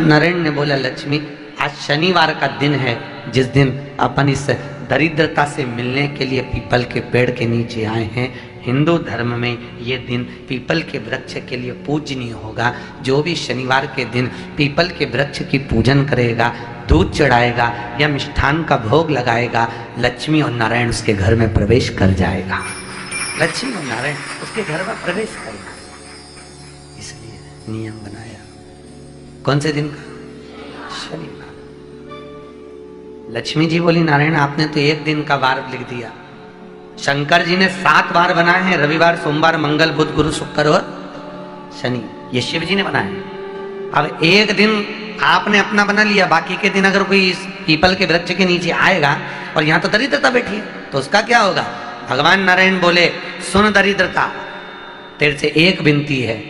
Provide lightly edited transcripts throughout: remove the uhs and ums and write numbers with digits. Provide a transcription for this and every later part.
नारायण ने बोला, लक्ष्मी आज शनिवार का दिन है, जिस दिन अपन इस दरिद्रता से मिलने के लिए पीपल के पेड़ के नीचे आए हैं। हिंदू धर्म में ये दिन पीपल के वृक्ष के लिए पूजनीय होगा। जो भी शनिवार के दिन पीपल के वृक्ष की पूजन करेगा, दूध चढ़ाएगा या मिष्ठान का भोग लगाएगा, लक्ष्मी और नारायण उसके घर में प्रवेश कर जाएगा। लक्ष्मी और नारायण उसके घर में प्रवेश करेगा। इसलिए नियम बनाया। कौन से दिन का? शनिवार। लक्ष्मी जी बोली, नारायण आपने तो एक दिन का वार लिख दिया। शंकर जी ने 7 वार बनाए हैं, रविवार, सोमवार, मंगल, बुध, गुरु, शुक्र और शनि। ये शिव जी ने बनाए। अब एक दिन आपने अपना बना लिया, बाकी के दिन अगर कोई इस पीपल के वृक्ष के नीचे आएगा और यहाँ तो दरिद्रता बैठी है, तो उसका क्या होगा? भगवान नारायण बोले, सुन दरिद्रता, तेरे से एक विनती है,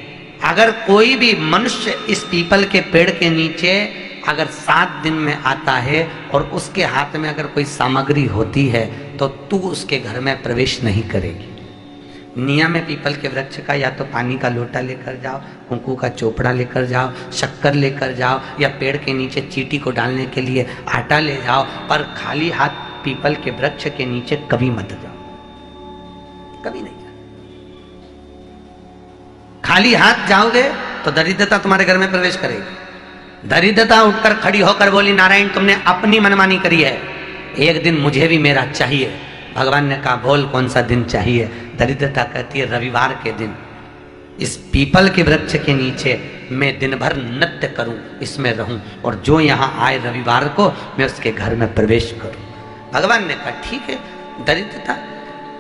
अगर कोई भी मनुष्य इस पीपल के पेड़ के नीचे अगर 7 दिन में आता है और उसके हाथ में अगर कोई सामग्री होती है तो तू उसके घर में प्रवेश नहीं करेगी। नियम है पीपल के वृक्ष का, या तो पानी का लोटा लेकर जाओ, कुंकू का चोपड़ा लेकर जाओ, शक्कर लेकर जाओ, या पेड़ के नीचे चींटी को डालने के लिए आटा ले जाओ, पर खाली हाथ पीपल के वृक्ष के नीचे कभी मत जाओ, कभी नहीं जाओ। खाली हाथ जाओगे तो दरिद्रता तुम्हारे घर में प्रवेश करेगी। दरिद्रता उठकर खड़ी होकर बोली, नारायण तुमने अपनी मनमानी करी है, एक दिन मुझे भी मेरा चाहिए। भगवान ने कहा, बोल कौन सा दिन चाहिए? दरिद्रता कहती है, रविवार के दिन इस पीपल के वृक्ष के नीचे मैं दिन भर नृत्य करूं, इसमें रहूं, और जो यहां आए रविवार को मैं उसके घर में प्रवेश करूं। भगवान ने कहा, ठीक है। दरिद्रता,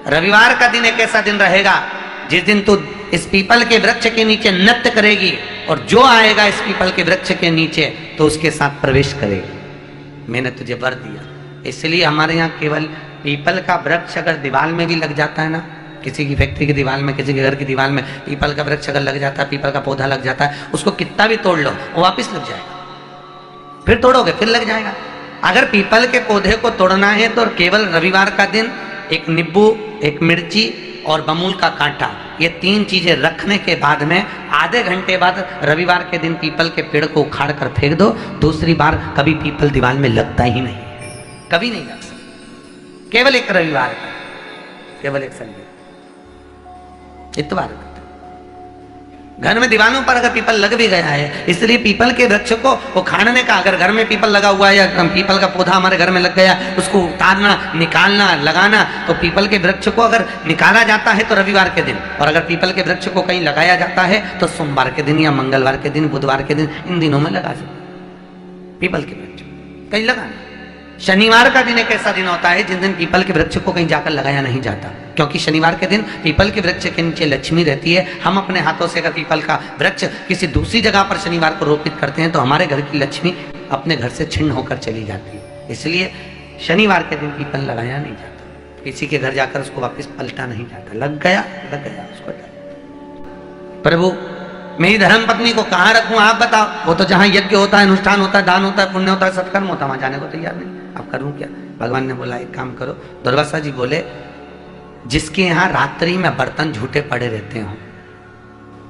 रविवार का दिन एक ऐसा दिन रहेगा जिस दिन तू इस पीपल के वृक्ष के नीचे नृत्य करेगी, और जो आएगा इस पीपल के वृक्ष के नीचे तो उसके साथ प्रवेश करेगी। मैंने तुझे वर दिया। इसलिए हमारे यहाँ केवल पीपल का वृक्ष अगर दीवार में भी लग जाता है ना, किसी की फैक्ट्री की दीवार में, किसी के घर की दीवार में पीपल का वृक्ष अगर लग जाता है, पीपल का पौधा लग जाता है, उसको कितना भी तोड़ लो वो वापिस लग जाएगा। फिर तोड़ोगे फिर लग जाएगा। अगर पीपल के पौधे को तोड़ना है तो केवल रविवार का दिन एक नींबू, एक मिर्ची और बमूल का कांटा, ये 3 चीजें रखने के बाद में आधे घंटे बाद रविवार के दिन पीपल के पेड़ को उखाड़ कर फेंक दो। दूसरी बार कभी पीपल दीवार में लगता ही नहीं, कभी नहीं लग सकता। केवल एक रविवार का, केवल एक संडे, इतवार का। घर में दीवानों पर अगर पीपल लग भी गया है, इसलिए पीपल के वृक्ष को उखाड़ने का, अगर घर में पीपल लगा हुआ है या पीपल का पौधा हमारे घर में लग गया, उसको उतारना, निकालना, लगाना, तो पीपल के वृक्ष को अगर निकाला जाता है तो रविवार के दिन, और अगर पीपल के वृक्ष को कहीं लगाया जाता है तो सोमवार के दिन या मंगलवार के दिन, बुधवार के दिन, इन दिनों में लगा सकते पीपल के वृक्ष कहीं लगाना। शनिवार का दिन एक ऐसा दिन होता है जिस दिन पीपल के वृक्ष को कहीं जाकर लगाया नहीं जाता, क्योंकि शनिवार के दिन पीपल के वृक्ष के नीचे लक्ष्मी रहती है। हम अपने हाथों से अगर पीपल का वृक्ष किसी दूसरी जगह पर शनिवार को रोपित करते हैं तो हमारे घर की लक्ष्मी अपने घर से छिन्न होकर चली जाती है। इसलिए शनिवार के दिन पीपल लगाया नहीं जाता, किसी के घर जाकर उसको वापस पलटा नहीं जाता। लग गया उसको। प्रभु मेरी धर्म पत्नी को कहाँ रखूं आप बताओ? वो तो जहां यज्ञ होता है, अनुष्ठान होता है, दान होता है, पुण्य होता है, सत्कर्म होता है, वहां जाने को तैयार नहीं। अब करूं क्या? भगवान ने बोला, एक काम करो। दुर्वासा जी बोले, जिसके यहाँ रात्रि में बर्तन झूठे पड़े रहते हो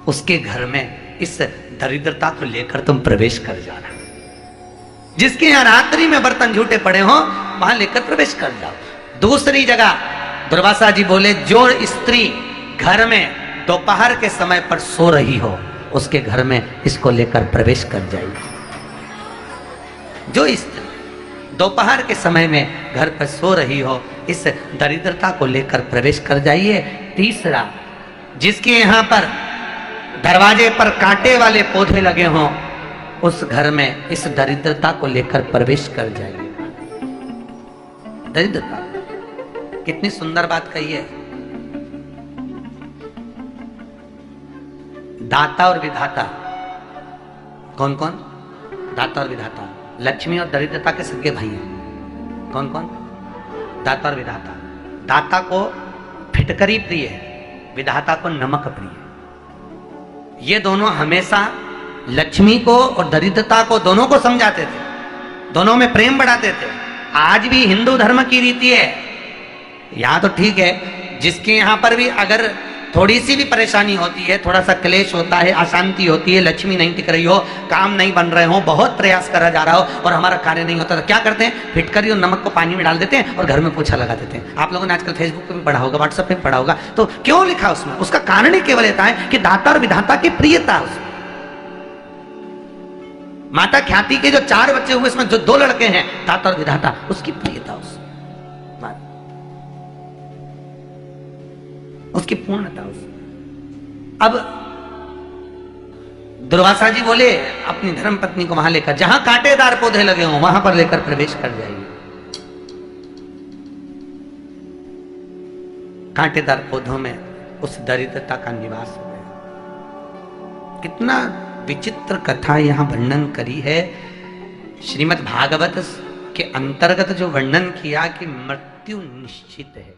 उसके घर में इस दरिद्रता को लेकर तुम प्रवेश कर जाना। जिसके यहाँ रात्रि में बर्तन झूठे पड़े हो वहां लेकर प्रवेश कर जाओ। दूसरी जगह दुर्वासा जी बोले, जो स्त्री घर में दोपहर के समय पर सो रही हो उसके घर में इसको लेकर प्रवेश कर जाइए। जो स्त्री दोपहर के समय में घर पर सो रही हो, इस दरिद्रता को लेकर प्रवेश कर जाइए। तीसरा, जिसके यहाँ पर दरवाजे पर कांटे वाले पौधे लगे हों उस घर में इस दरिद्रता को लेकर प्रवेश कर जाइए। दरिद्रता, कितनी सुंदर बात कही है। दाता और विधाता, कौन कौन? दाता और विधाता। लक्ष्मी और दरिद्रता के सगे भाई हैं। कौन कौन? दाता और विधाता। दाता को फिटकरी प्रिय है, विधाता को नमक प्रिय है। ये दोनों हमेशा लक्ष्मी को और दरिद्रता को, दोनों को समझाते थे, दोनों में प्रेम बढ़ाते थे। आज भी हिंदू धर्म की रीति है। यहां तो ठीक है, जिसके यहां पर भी अगर थोड़ी सी भी परेशानी होती है, थोड़ा सा क्लेश होता है, अशांति होती है, लक्ष्मी नहीं टिक रही हो, काम नहीं बन रहे हो, बहुत प्रयास करा जा रहा हो और हमारा कार्य नहीं होता, तो क्या करते हैं, फिटकरी और नमक को पानी में डाल देते हैं और घर में पोछा लगा देते हैं। आप लोगों ने आजकल फेसबुक पे भी पढ़ा होगा, व्हाट्सएप पे भी पढ़ा होगा। तो क्यों लिखा उसमें? उसका कारण ही केवल ये है कि दाता और विधाता की प्रियता उसमें। माता ख्याति के जो 4 बच्चे हुए, इसमें जो 2 लड़के हैं, दाता और विधाता, उसकी प्रियता उसमें, उसकी पूर्णता उसमें। अब दुर्वासा जी बोले अपनी धर्म पत्नी को वहां लेकर, जहां कांटेदार पौधे लगे हों वहां पर लेकर प्रवेश कर जाइए। कांटेदार पौधों में उस दरिद्रता का निवास हो गया। कितना विचित्र कथा यहां वर्णन करी है। श्रीमद् भागवत के अंतर्गत जो वर्णन किया कि मृत्यु निश्चित है,